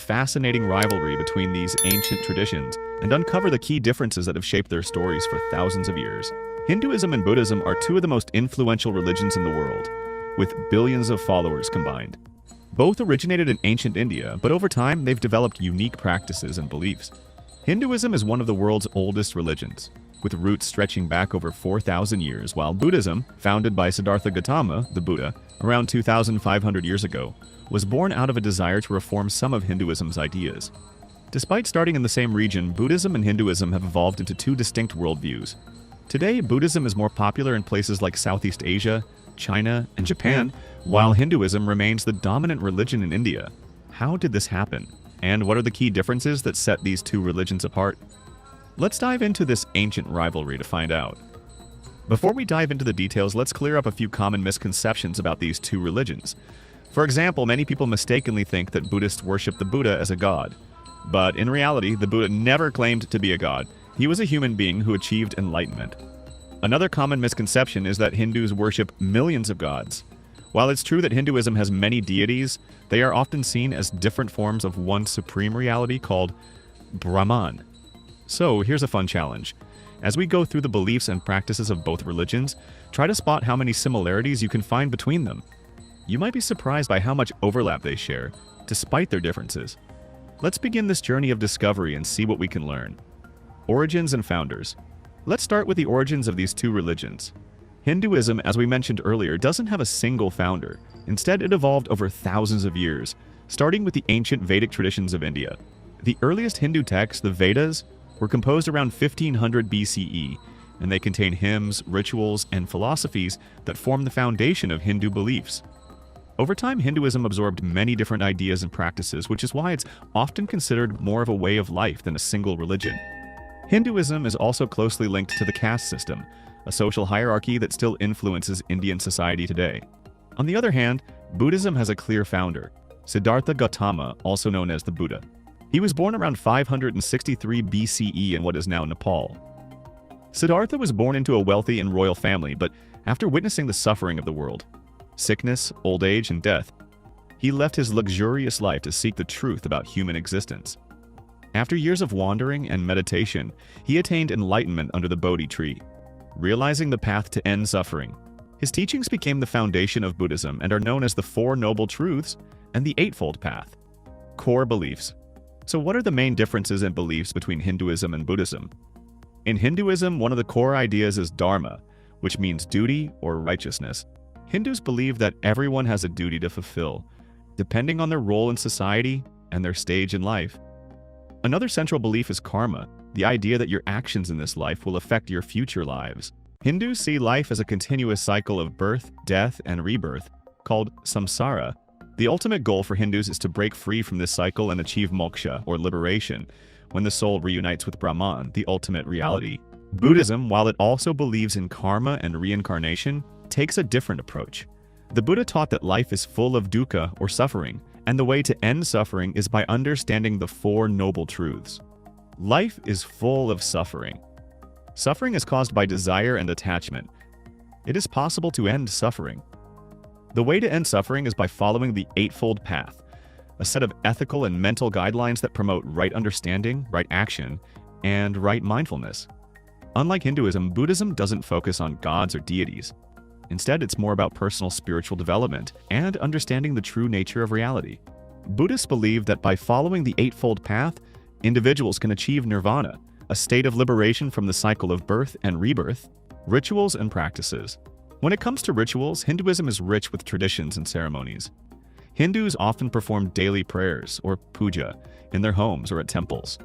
fascinating rivalry between these ancient traditions and uncover the key differences that have shaped their stories for thousands of years. Hinduism and Buddhism are two of the most influential religions in the world, with billions of followers combined. Both originated in ancient India, but over time they've developed unique practices and beliefs. Hinduism is one of the world's oldest religions, with roots stretching back over 4,000 years, while Buddhism, founded by Siddhartha Gautama, the Buddha, around 2,500 years ago, was born out of a desire to reform some of Hinduism's ideas. Despite starting in the same region, Buddhism and Hinduism have evolved into two distinct worldviews. Today, Buddhism is more popular in places like Southeast Asia, China, and Japan, while Hinduism remains the dominant religion in India. How did this happen? And what are the key differences that set these two religions apart? Let's dive into this ancient rivalry to find out. Before we dive into the details, let's clear up a few common misconceptions about these two religions. For example, many people mistakenly think that Buddhists worship the Buddha as a god. But in reality, the Buddha never claimed to be a god. He was a human being who achieved enlightenment. Another common misconception is that Hindus worship millions of gods. While it's true that Hinduism has many deities, they are often seen as different forms of one supreme reality called Brahman. So here's a fun challenge. As we go through the beliefs and practices of both religions, try to spot how many similarities you can find between them. You might be surprised by how much overlap they share, despite their differences. Let's begin this journey of discovery and see what we can learn. Origins and founders. Let's start with the origins of these two religions. Hinduism, as we mentioned earlier, doesn't have a single founder. Instead, it evolved over thousands of years, starting with the ancient Vedic traditions of India. The earliest Hindu texts, the Vedas, were composed around 1500 BCE, and they contain hymns, rituals, and philosophies that form the foundation of Hindu beliefs. Over time, Hinduism absorbed many different ideas and practices, which is why it's often considered more of a way of life than a single religion. Hinduism is also closely linked to the caste system, a social hierarchy that still influences Indian society today. On the other hand, Buddhism has a clear founder, Siddhartha Gautama, also known as the Buddha. He was born around 563 BCE in what is now Nepal. Siddhartha was born into a wealthy and royal family, but after witnessing the suffering of the world, sickness, old age, and death, he left his luxurious life to seek the truth about human existence. After years of wandering and meditation, he attained enlightenment under the Bodhi tree, realizing the path to end suffering. His teachings became the foundation of Buddhism and are known as the Four Noble Truths and the Eightfold Path. Core beliefs. So what are the main differences in beliefs between Hinduism and Buddhism? In Hinduism, one of the core ideas is dharma, which means duty or righteousness. Hindus believe that everyone has a duty to fulfill, depending on their role in society and their stage in life. Another central belief is karma, the idea that your actions in this life will affect your future lives. Hindus see life as a continuous cycle of birth, death, and rebirth, called samsara. The ultimate goal for Hindus is to break free from this cycle and achieve moksha, or liberation, when the soul reunites with Brahman, the ultimate reality. Buddhism, while it also believes in karma and reincarnation, takes a different approach. The Buddha taught that life is full of dukkha, or suffering, and the way to end suffering is by understanding the Four Noble Truths. Life is full of suffering. Suffering is caused by desire and attachment. It is possible to end suffering. The way to end suffering is by following the Eightfold Path, a set of ethical and mental guidelines that promote right understanding, right action, and right mindfulness. Unlike Hinduism, Buddhism doesn't focus on gods or deities. Instead, it's more about personal spiritual development and understanding the true nature of reality. Buddhists believe that by following the Eightfold Path, individuals can achieve nirvana, a state of liberation from the cycle of birth and rebirth. Rituals and practices. When it comes to rituals, Hinduism is rich with traditions and ceremonies. Hindus often perform daily prayers, or puja, in their homes or at temples.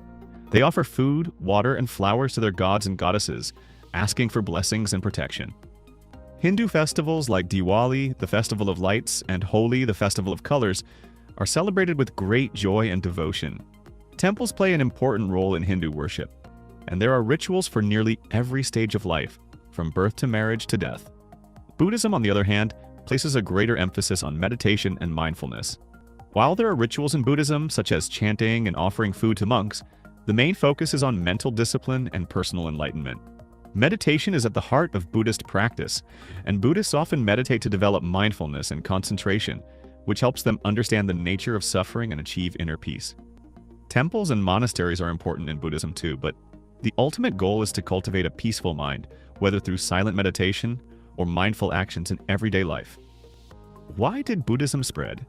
They offer food, water, and flowers to their gods and goddesses, asking for blessings and protection. Hindu festivals like Diwali, the Festival of Lights, and Holi, the Festival of Colors, are celebrated with great joy and devotion. Temples play an important role in Hindu worship, and there are rituals for nearly every stage of life, from birth to marriage to death. Buddhism, on the other hand, places a greater emphasis on meditation and mindfulness. While there are rituals in Buddhism, such as chanting and offering food to monks, the main focus is on mental discipline and personal enlightenment. Meditation is at the heart of Buddhist practice, and Buddhists often meditate to develop mindfulness and concentration, which helps them understand the nature of suffering and achieve inner peace. Temples and monasteries are important in Buddhism too, but the ultimate goal is to cultivate a peaceful mind, whether through silent meditation or mindful actions in everyday life. Why did Buddhism spread?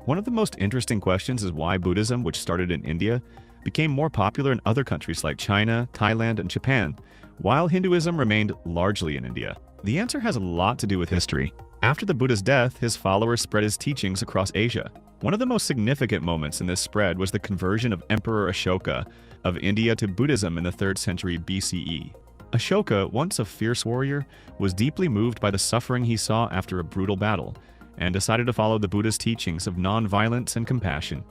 One of the most interesting questions is why Buddhism, which started in India, became more popular in other countries like China, Thailand, and Japan, while Hinduism remained largely in India. The answer has a lot to do with history. After the Buddha's death, his followers spread his teachings across Asia. One of the most significant moments in this spread was the conversion of Emperor Ashoka of India to Buddhism in the 3rd century BCE. Ashoka, once a fierce warrior, was deeply moved by the suffering he saw after a brutal battle, and decided to follow the Buddha's teachings of non-violence and compassion.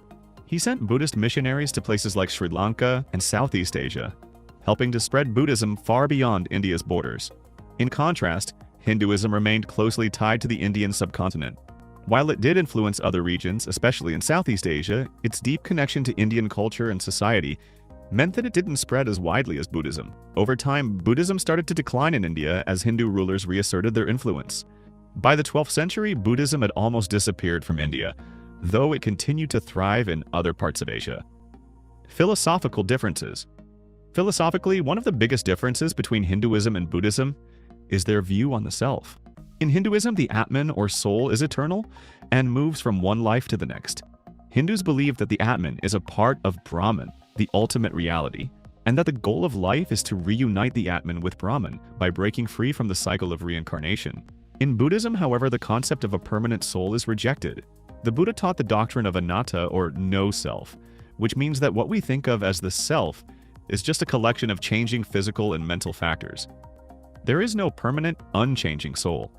He sent Buddhist missionaries to places like Sri Lanka and Southeast Asia, helping to spread Buddhism far beyond India's borders. In contrast, Hinduism remained closely tied to the Indian subcontinent. While it did influence other regions, especially in Southeast Asia, its deep connection to Indian culture and society meant that it didn't spread as widely as Buddhism. Over time, Buddhism started to decline in India as Hindu rulers reasserted their influence. By the 12th century, Buddhism had almost disappeared from India, though it continued to thrive in other parts of Asia. Philosophical differences. Philosophically, one of the biggest differences between Hinduism and Buddhism is their view on the self. In Hinduism, the Atman or soul is eternal and moves from one life to the next. Hindus believe that the Atman is a part of Brahman, the ultimate reality, and that the goal of life is to reunite the Atman with Brahman by breaking free from the cycle of reincarnation. In Buddhism, however, the concept of a permanent soul is rejected. The Buddha taught the doctrine of anatta or no self, which means that what we think of as the self is just a collection of changing physical and mental factors. There is no permanent, unchanging soul.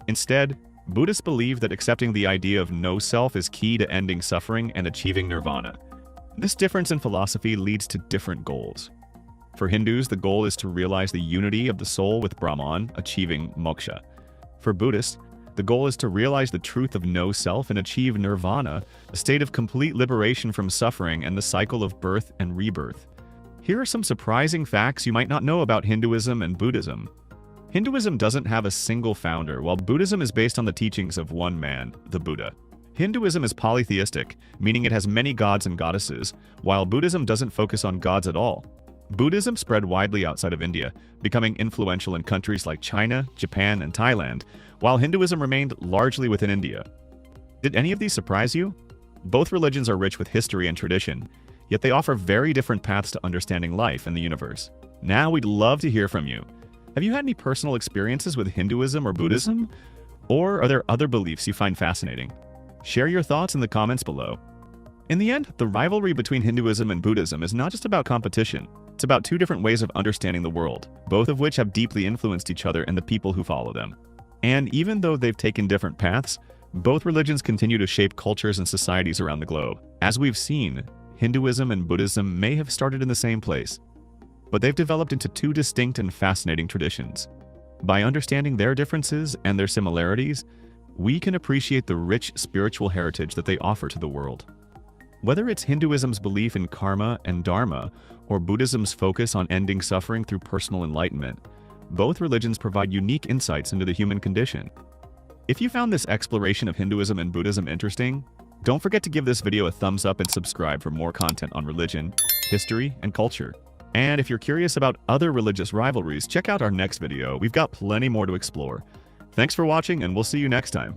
Instead, Buddhists believe that accepting the idea of no self is key to ending suffering and achieving nirvana. This difference in philosophy leads to different goals. For Hindus, the goal is to realize the unity of the soul with Brahman, achieving moksha. For Buddhists, the goal is to realize the truth of no self and achieve nirvana, a state of complete liberation from suffering and the cycle of birth and rebirth. Here are some surprising facts you might not know about Hinduism and Buddhism. Hinduism doesn't have a single founder, while Buddhism is based on the teachings of one man, the Buddha. Hinduism is polytheistic, meaning it has many gods and goddesses, while Buddhism doesn't focus on gods at all. Buddhism spread widely outside of India, becoming influential in countries like China, Japan, and Thailand, while Hinduism remained largely within India. Did any of these surprise you? Both religions are rich with history and tradition, yet they offer very different paths to understanding life and the universe. Now we'd love to hear from you. Have you had any personal experiences with Hinduism or Buddhism? Or are there other beliefs you find fascinating? Share your thoughts in the comments below. In the end, the rivalry between Hinduism and Buddhism is not just about competition. It's about two different ways of understanding the world, both of which have deeply influenced each other and the people who follow them. And even though they've taken different paths, both religions continue to shape cultures and societies around the globe. As we've seen, Hinduism and Buddhism may have started in the same place, but they've developed into two distinct and fascinating traditions. By understanding their differences and their similarities, we can appreciate the rich spiritual heritage that they offer to the world. Whether it's Hinduism's belief in karma and dharma, or Buddhism's focus on ending suffering through personal enlightenment, both religions provide unique insights into the human condition. If you found this exploration of Hinduism and Buddhism interesting, don't forget to give this video a thumbs up and subscribe for more content on religion, history, and culture. And if you're curious about other religious rivalries, check out our next video. We've got plenty more to explore. Thanks for watching, and we'll see you next time.